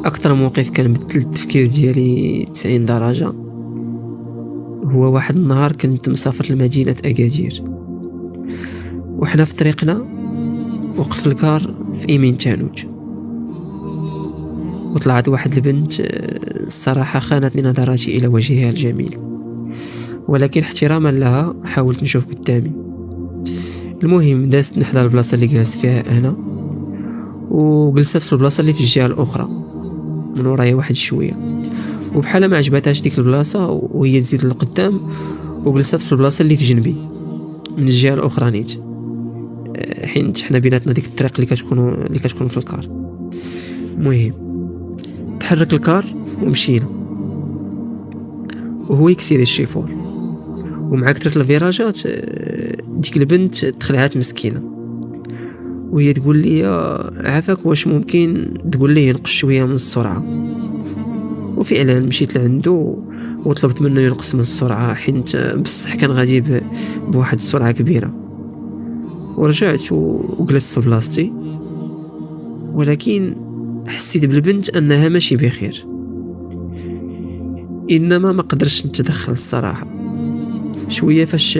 اكثر موقف كان بدل التفكير ديالي 90 درجة هو واحد النهار كنت مسافر لمدينة اكادير، وحنا في طريقنا وقف الكار في ايمين تانوت، وطلعت واحد البنت الصراحة خانتني نظراتي الى وجهها الجميل، ولكن احتراما لها حاولت نشوف قدامي. المهم دازت نحدا البلاصة اللي جلست فيها انا، وجلست في البلاصة اللي في الجهة الاخرى من ورايا واحد شوية، وبحال ما عجبتهاش ديك البلاصة وهي تزيد للقدام وجلست في البلاصة اللي في جنبي من الجهة الاخرى نيت، حيت حنا بيناتنا ديك الطريق اللي كتكون في الكار. المهم تحرك الكار ومشينا، وهو يكسيري الشيفور، ومع كثرة الفيراجات ديك البنت تخلعات مسكينة، وهي تقول لي عافاك واش ممكن تقول لي ينقص شوية من السرعة. وفعلا مشيت لعنده وطلبت منه ينقص من السرعة، حيت بصح كان غادي بواحد السرعة كبيرة. ورجعت وجلست في بلاصتي، ولكن حسيت بالبنت انها ماشي بخير، انما ما قدرش نتدخل الصراحة. شوية فاش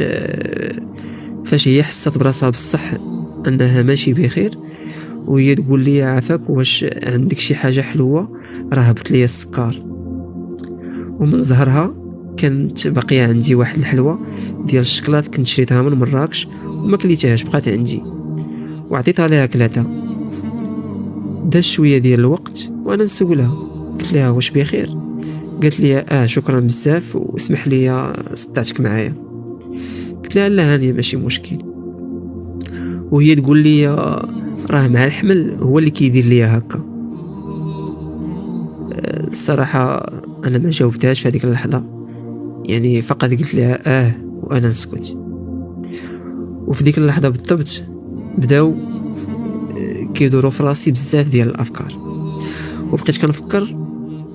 هي حست براسها بصح انها ماشي بخير، وهي تقول لي عافاك واش عندك شي حاجة حلوة، راه هبط لي السكر. ومن زهرها كانت باقيه عندي واحد الحلوه ديال الشكلاط كنت شريتها من مراكش وما كليتهاش، بقات عندي وعطيتها ليها كلاتها. داز شويه ديال الوقت وانا نسولها، قلت لها واش بخير؟ قالت لي شكرا بزاف واسمح لي صدعتك معايا. قلت لها لا هانيه ماشي مشكل. وهي تقول لي راه مع الحمل هو اللي كيدير ليا هكا. الصراحه انا ما جاوبتهاش في هذيك اللحظه، يعني فقط قلت لها وانا نسكت. وفي ديك اللحظه بالضبط بداو كيدوروا في راسي بزاف ديال الافكار، وبقيت كنفكر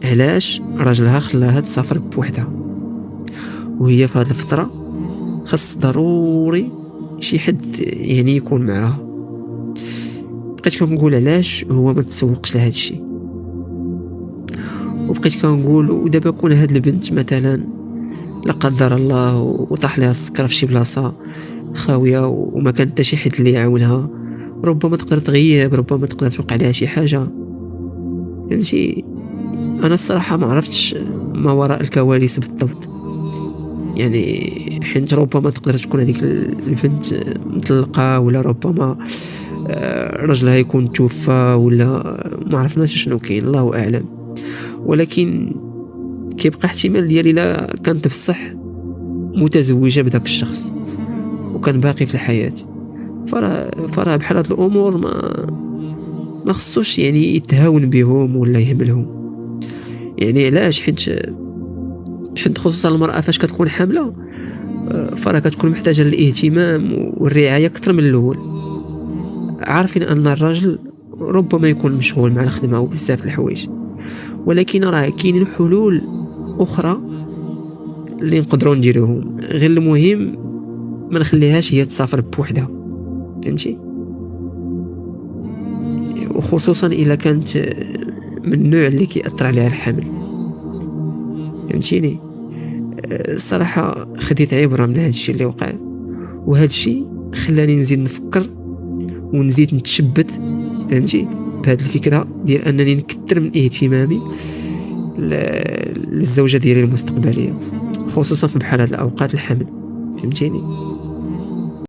علاش راجلها خلاها تسافر بوحدها وهي في هذه الفتره خاص ضروري شي حد يعني يكون معاها. بقيت كنقول علاش هو ما تسوقش لهذا الشيء، وبقيت كنقول ودابا كون هاد البنت مثلا لا قدر الله وطاح لها السكر في شي بلاصه خاويه وما كان حتى شي حد اللي يعاونها، ربما تقدر تغيب، ربما تقدر توقع لها شي حاجه. فهمتي؟ انا الصراحه ما عرفتش ما وراء الكواليس بالضبط، يعني حيت ربما تقدر تكون هذيك البنت مطلقه، ولا ربما رجلها يكون توفى، ولا ما عرفناش شنو كاين، الله اعلم. ولكن كيبقى احتمال ديالي لا كانت بصح متزوجه بداك الشخص وكان باقي في الحياه، فراه بحال هاد الامور ما خصوش يعني يتهاون بهم ولا يهملهم. يعني علاش؟ حيت خصوصا المراه فاش كتكون حامله فراه كتكون محتاجه للاهتمام والرعايه اكثر من الاول. عارفين ان الراجل ربما يكون مشغول مع الخدمه وبزاف الحوايج، ولكن راه كاينين حلول اخرى اللي نقدروا نديروهم، غير المهم ما نخليهاش هي تسافر بوحدها. فهمتي؟ وخصوصا الا كانت من النوع اللي كيأثر عليها الحمل. فهمتيني؟ الصراحه خديت عبره من هذا الشيء اللي وقع، وهذا الشيء خلاني نزيد نفكر ونزيد نتشبت. فهمتي؟ بهذه الفكره ديال انني نكثر من اهتمامي للزوجه ديالي المستقبليه، خصوصا في بحال هذه الاوقات الحمل. فهمتيني؟